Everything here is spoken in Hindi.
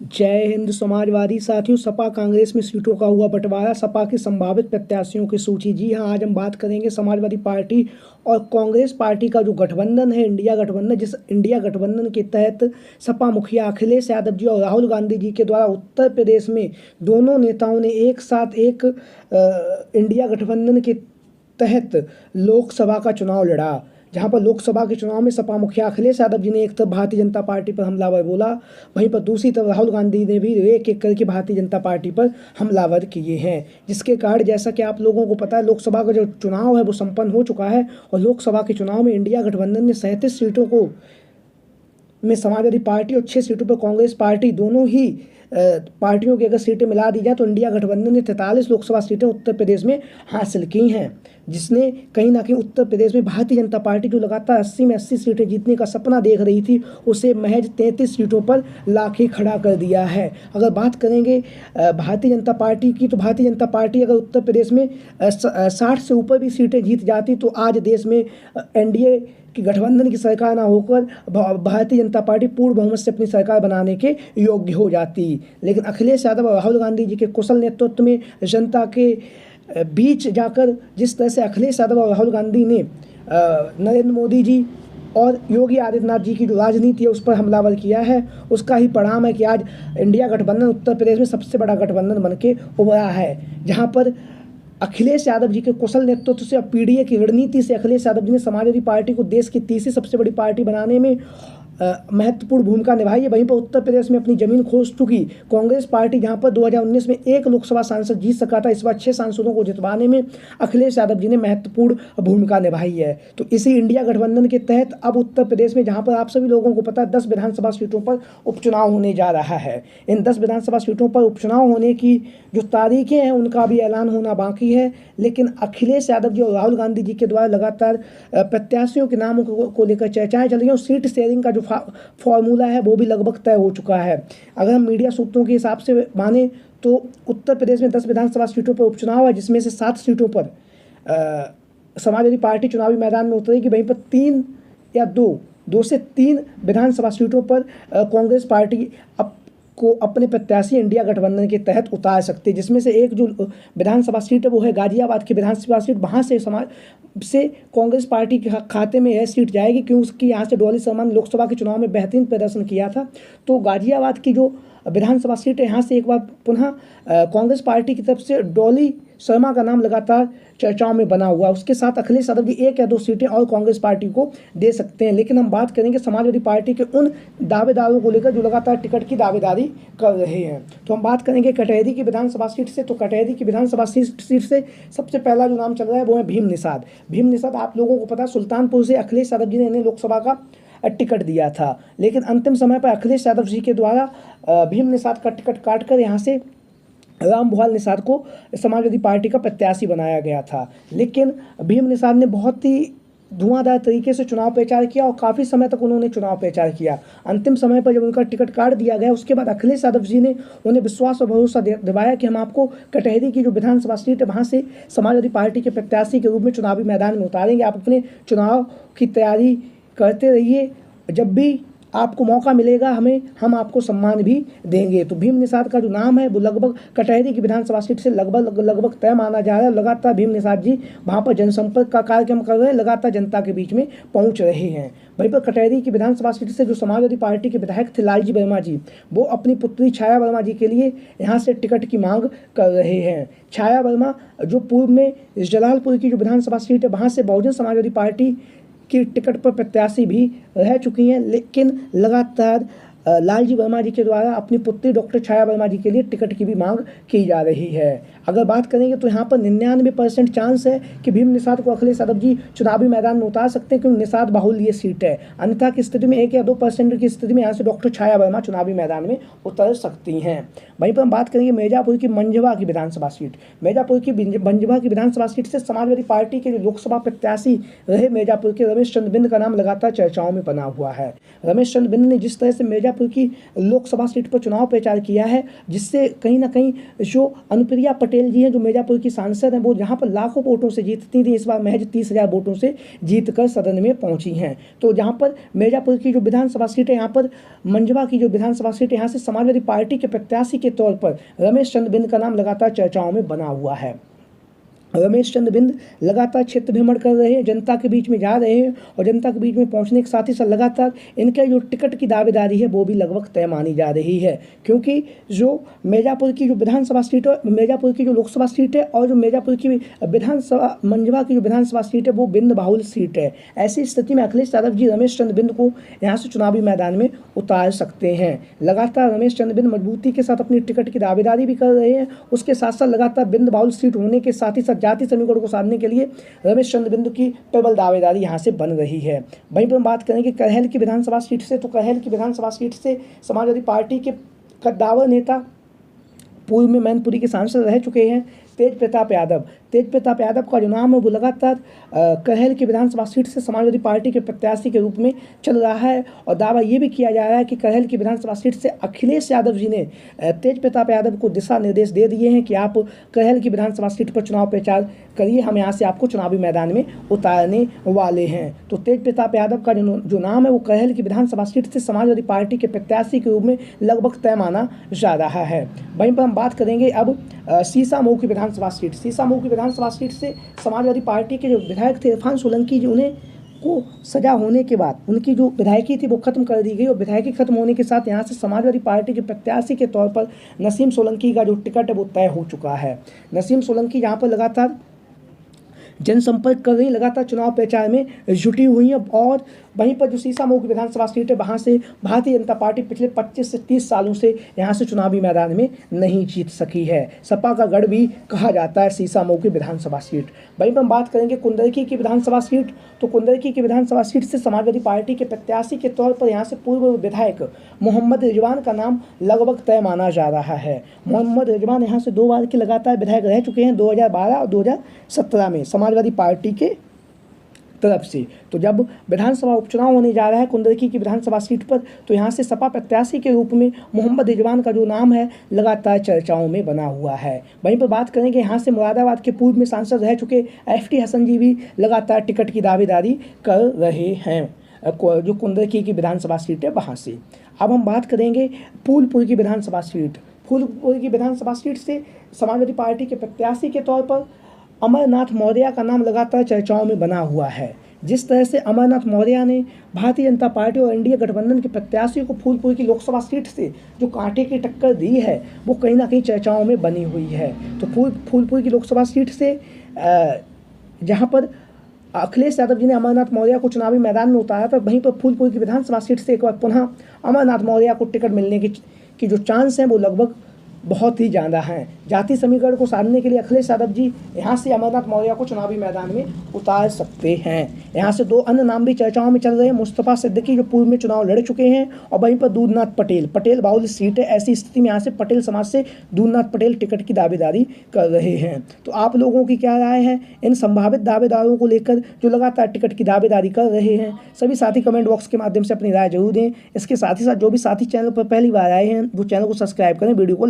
जय हिंद समाजवादी साथियों। सपा कांग्रेस में सीटों का हुआ बंटवारा, सपा के संभावित प्रत्याशियों की सूची। जी हाँ, आज हम बात करेंगे समाजवादी पार्टी और कांग्रेस पार्टी का जो गठबंधन है, इंडिया गठबंधन। जिस इंडिया गठबंधन के तहत सपा मुखिया अखिलेश यादव जी और राहुल गांधी जी के द्वारा उत्तर प्रदेश में दोनों नेताओं ने एक साथ इंडिया गठबंधन के तहत लोकसभा का चुनाव लड़ा। जहां पर लोकसभा के चुनाव में सपा मुखिया अखिलेश यादव जी ने एक तरफ भारतीय जनता पार्टी पर हमलावर बोला, वहीं पर दूसरी तरफ राहुल गांधी ने भी एक एक करके भारतीय जनता पार्टी पर हमलावर किए हैं। जिसके कारण जैसा कि आप लोगों को पता है, लोकसभा का जो चुनाव है वो संपन्न हो चुका है और लोकसभा के चुनाव में इंडिया गठबंधन ने 37 सीटों को में समाजवादी पार्टी और 6 सीटों पर कांग्रेस पार्टी, दोनों ही पार्टियों की अगर सीटें मिला दी जाए तो इंडिया गठबंधन ने 43 लोकसभा सीटें उत्तर प्रदेश में हासिल की हैं, जिसने कहीं ना कहीं उत्तर प्रदेश में भारतीय जनता पार्टी जो लगातार 80 में 80 सीटें जीतने का सपना देख रही थी, उसे महज 33 सीटों पर लाके खड़ा कर दिया है। अगर बात करेंगे भारतीय जनता पार्टी की, तो भारतीय जनता पार्टी अगर उत्तर प्रदेश में 60 से ऊपर भी सीटें जीत जाती तो आज देश में एनडीए कि गठबंधन की सरकार ना होकर भारतीय जनता पार्टी पूर्ण बहुमत से अपनी सरकार बनाने के योग्य हो जाती। लेकिन अखिलेश यादव और राहुल गांधी जी के कुशल नेतृत्व में जनता के बीच जाकर जिस तरह से अखिलेश यादव और राहुल गांधी ने नरेंद्र मोदी जी और योगी आदित्यनाथ जी की जो राजनीति है उस पर हमलावर किया है, उसका ही परिणाम है कि आज इंडिया गठबंधन उत्तर प्रदेश में सबसे बड़ा गठबंधन बन के उभरा है। जहाँ पर अखिलेश यादव जी के कुशल नेतृत्व से और पीडीए की रणनीति से अखिलेश यादव जी ने समाजवादी पार्टी को देश की तीसरी सबसे बड़ी पार्टी बनाने में महत्वपूर्ण भूमिका निभाई है। वहीं पर उत्तर प्रदेश में अपनी जमीन खोज चुकी कांग्रेस पार्टी, जहां पर 2019 में एक लोकसभा सांसद जीत सका था, इस बार 6 सांसदों को जितवाने में अखिलेश यादव जी ने महत्वपूर्ण भूमिका निभाई है। तो इसी इंडिया गठबंधन के तहत अब उत्तर प्रदेश में, जहां पर आप सभी लोगों को पता है 10 विधानसभा सीटों पर उपचुनाव होने जा रहा है, इन 10 विधानसभा सीटों पर उपचुनाव होने की जो तारीखें हैं उनका भी ऐलान होना बाकी है। लेकिन अखिलेश यादव जी और राहुल गांधी जी के द्वारा लगातार प्रत्याशियों के नामों को लेकर चर्चाएं चल रही हैं और सीट शेयरिंग का जो फॉर्मूला है वो भी लगभग तय हो चुका है। अगर हम मीडिया सूत्रों के हिसाब से माने तो उत्तर प्रदेश में 10 विधानसभा सीटों पर उपचुनाव है, जिसमें से 7 सीटों पर समाजवादी पार्टी चुनावी मैदान में उतरेगी। वहीं पर 2 से 3 विधानसभा सीटों पर कांग्रेस पार्टी को अपने प्रत्याशी इंडिया गठबंधन के तहत उतार सकते हैं, जिसमें से एक जो विधानसभा सीट है वो है गाजियाबाद की विधानसभा सीट। वहाँ से कांग्रेस पार्टी के खाते में यह सीट जाएगी, क्योंकि उसकी यहाँ से डॉली शर्मा ने लोकसभा के चुनाव में बेहतरीन प्रदर्शन किया था। तो गाजियाबाद की जो विधानसभा सीट है, यहाँ से एक बार पुनः कांग्रेस पार्टी की तरफ से डॉली शर्मा का नाम लगातार चर्चाओं में बना हुआ है। उसके साथ अखिलेश यादव जी 1 या 2 सीटें और कांग्रेस पार्टी को दे सकते हैं। लेकिन हम बात करेंगे समाजवादी पार्टी के उन दावेदारों को लेकर जो लगातार टिकट की दावेदारी कर रहे हैं। तो हम बात करेंगे कटहरी की विधानसभा सीट से। तो कटहरी की विधानसभा सीट से सबसे पहला जो नाम चल रहा है वो है भीम निषाद। भीम निषाद, आप लोगों को पता है, सुल्तानपुर से अखिलेश यादव जी ने इन्हें लोकसभा का टिकट दिया था, लेकिन अंतिम समय पर अखिलेश यादव जी के द्वारा भीम निषाद का टिकट काटकर यहाँ से रामभुआल निषाद को समाजवादी पार्टी का प्रत्याशी बनाया गया था। लेकिन भीम निषाद ने बहुत ही धुआंधार तरीके से चुनाव प्रचार किया और काफ़ी समय तक उन्होंने चुनाव प्रचार किया। अंतिम समय पर जब उनका टिकट काट दिया गया, उसके बाद अखिलेश यादव जी ने उन्हें विश्वास और भरोसा दिवाया कि हम आपको कटहरी की जो विधानसभा सीट है वहाँ से समाजवादी पार्टी के प्रत्याशी के रूप में चुनावी मैदान में उतारेंगे। आप अपने चुनाव की तैयारी करते रहिए, जब भी आपको मौका मिलेगा हम आपको सम्मान भी देंगे। तो भीम निषाद का जो नाम है वो लगभग कटहरी की विधानसभा सीट से लगभग तय माना जा रहा है। लगातार भीम निषाद जी वहाँ पर जनसंपर्क का कार्यक्रम कर रहे हैं, लगातार जनता के बीच में पहुँच रहे हैं। वहीं पर कटहरी की विधानसभा सीट से जो समाजवादी पार्टी के विधायक थे लालजी वर्मा जी, वो अपनी पुत्री छाया वर्मा जी के लिए यहाँ से टिकट की मांग कर रहे हैं। छाया वर्मा जो पूर्व में जलालपुर की जो विधानसभा सीट है वहाँ से बहुजन समाजवादी पार्टी की टिकट पर प्रत्याशी भी रह चुकी हैं, लेकिन लगातार लालजी वर्मा जी के द्वारा अपनी पुत्री डॉक्टर छाया वर्मा जी के लिए टिकट की भी मांग की जा रही है। अगर बात करेंगे तो यहाँ पर 99% चांस है कि भीम निषाद को अखिलेश यादव जी चुनावी मैदान में उतार सकते हैं, क्योंकि निषाद बाहुल ये सीट है। अन्यथा की स्थिति में 1 या 2% की स्थिति में यहाँ से डॉक्टर छाया वर्मा चुनावी मैदान में उतर सकती हैं। वहीं पर हम बात करेंगे मिर्जापुर की मंझवा की विधानसभा सीट। मिर्जापुर की मंझवा की विधानसभा सीट से समाजवादी पार्टी के जो लोकसभा प्रत्याशी रहे मिर्जापुर के रमेश चंद्र बिंद का नाम लगातार चर्चाओं में बना हुआ है। रमेश चंद्र बिंद ने जिस तरह से मिर्ज़ापुर की लोकसभा सीट पर चुनाव प्रचार किया है, जिससे कहीं ना कहीं जो अनुप्रिया पटेल जी हैं, जो मिर्ज़ापुर की सांसद हैं, वो जहाँ पर लाखों वोटों से जीतती थी, इस बार महज 30,000 वोटों से जीतकर सदन में पहुंची हैं। तो जहाँ पर मिर्ज़ापुर की जो विधानसभा सीट है, यहाँ पर मंझवा की जो विधानसभा सीट है, यहाँ से समाजवादी पार्टी के प्रत्याशी के तौर पर रमेश चंद्र बिंद का नाम लगातार चर्चाओं में बना हुआ है। रमेश चंद्र बिंद लगातार क्षेत्र भ्रमण कर रहे हैं, जनता के बीच में जा रहे हैं और जनता के बीच में पहुंचने के साथ ही साथ लगातार इनके जो टिकट की दावेदारी है वो भी लगभग तय मानी जा रही है, क्योंकि जो मिर्ज़ापुर की जो विधानसभा सीट है, मिर्ज़ापुर की जो लोकसभा सीट है और जो मिर्ज़ापुर की विधानसभा मंझवा की जो विधानसभा सीट है वो बिंद बाहुल सीट है। ऐसी स्थिति में अखिलेश यादव जी रमेश चंद्र बिंद को यहाँ से चुनावी मैदान में उतार सकते हैं। लगातार रमेश चंद्र बिंद मजबूती के साथ अपनी टिकट की दावेदारी भी कर रहे हैं। उसके साथ साथ लगातार बिंद बाहुल सीट होने के साथ ही साथ जाति समीकरण को साधने के लिए रमेश चंद्र बिंद की प्रबल दावेदारी यहां से बन रही है। वहीं पर हम बात करेंगे करहल की विधानसभा सीट से, तो करहल की विधानसभा सीट से समाजवादी पार्टी के कद्दावर नेता पूर्व में मैनपुरी के सांसद रह चुके हैं तेज प्रताप यादव। तेज प्रताप यादव का जो नाम है वो लगातार करहल की विधानसभा सीट से समाजवादी पार्टी के प्रत्याशी के रूप में चल रहा है और दावा ये भी किया जा रहा है कि करहल की विधानसभा सीट से अखिलेश यादव जी ने तेज प्रताप यादव को दिशा निर्देश दे दिए हैं कि आप करहल की विधानसभा सीट पर चुनाव प्रचार करिए, हम यहाँ से आपको चुनावी मैदान में उतारने वाले हैं। तो तेज प्रताप यादव का जो नाम है वो करहल की विधानसभा सीट से समाजवादी पार्टी के प्रत्याशी के रूप में लगभग तय माना जा रहा है। वहीं पर हम बात करेंगे अब सीसामऊ की विधानसभा सीट। सीसामऊ की विधानसभा सीट से समाजवादी पार्टी के जो विधायक थे इरफान सोलंकी जी, उन्हें को सजा होने के बाद उनकी जो विधायकी थी वो खत्म कर दी गई और विधायकी खत्म होने के साथ यहाँ से समाजवादी पार्टी के प्रत्याशी के तौर पर नसीम सोलंकी का जो टिकट है वो तय हो चुका है। नसीम सोलंकी यहाँ पर लगातार जनसंपर्क कर रही, लगातार चुनाव प्रचार में जुटी हुई हैं और वहीं पर जो सीसामऊ की विधानसभा सीट है वहाँ से भारतीय जनता पार्टी पिछले 25 से 30 सालों से यहाँ से चुनावी मैदान में नहीं जीत सकी है। सपा का गढ़ भी कहा जाता है सीसामऊ की विधानसभा सीट। वहीं पर हम बात करेंगे कुंदरकी की विधानसभा सीट, तो कुंदरकी की विधानसभा सीट से समाजवादी पार्टी के प्रत्याशी के तौर पर यहाँ से पूर्व विधायक मोहम्मद रिजवान का नाम लगभग तय माना जा रहा है। मोहम्मद रिजवान यहाँ से 2 बार के लगातार विधायक रह चुके हैं, 2012 और 2017 में समाजवादी पार्टी के तरफ से। तो जब विधानसभा उपचुनाव होने जा रहा है कुंदरकी की विधानसभा सीट पर, तो यहाँ से सपा प्रत्याशी के रूप में मोहम्मद रिजवान का जो नाम है लगातार चर्चाओं में बना हुआ है। वहीं पर बात करेंगे यहाँ से मुरादाबाद के पूर्व में सांसद रह चुके FT हसन जी भी लगातार टिकट की दावेदारी कर रहे हैं जो कुंदरकी की विधानसभा सीट है वहाँ से। अब हम बात करेंगे फूलपुर की विधानसभा सीट। फूलपुर की विधानसभा सीट से समाजवादी पार्टी के प्रत्याशी के तौर पर अमरनाथ मौर्य का नाम लगातार चर्चाओं में बना हुआ है। जिस तरह से अमरनाथ मौर्य ने भारतीय जनता पार्टी और इंडिया गठबंधन के प्रत्याशी को फूलपुर की लोकसभा सीट से जो कांटे की टक्कर दी है वो कहीं ना कहीं चर्चाओं में बनी हुई है। तो फूलपुर की लोकसभा सीट से जहां पर अखिलेश यादव जी ने अमरनाथ मौर्य को चुनावी मैदान में उतारा था, वहीं पर फूलपुर की विधानसभा सीट से एक बार पुनः अमरनाथ मौर्य को टिकट मिलने की जो चांस हैं वो लगभग बहुत ही ज़्यादा हैं। जाति समीकरण को साधने के लिए अखिलेश यादव जी यहाँ से अमरनाथ मौर्य को चुनावी मैदान में उतार सकते हैं। यहाँ से 2 अन्य नाम भी चर्चाओं में चल रहे हैं, मुस्तफ़ा सिद्दीकी जो पूर्व में चुनाव लड़ चुके हैं और वहीं पर दूधनाथ पटेल बाहुल सीट है। ऐसी स्थिति में यहाँ से पटेल समाज से दूधनाथ पटेल टिकट की दावेदारी कर रहे हैं। तो आप लोगों की क्या राय है इन संभावित दावेदारों को लेकर जो लगातार टिकट की दावेदारी कर रहे हैं? सभी साथी कमेंट बॉक्स के माध्यम से अपनी राय जरूर दें। इसके साथ ही साथ जो भी साथी चैनल पर पहली बार आए हैं वो चैनल को सब्सक्राइब करें, वीडियो को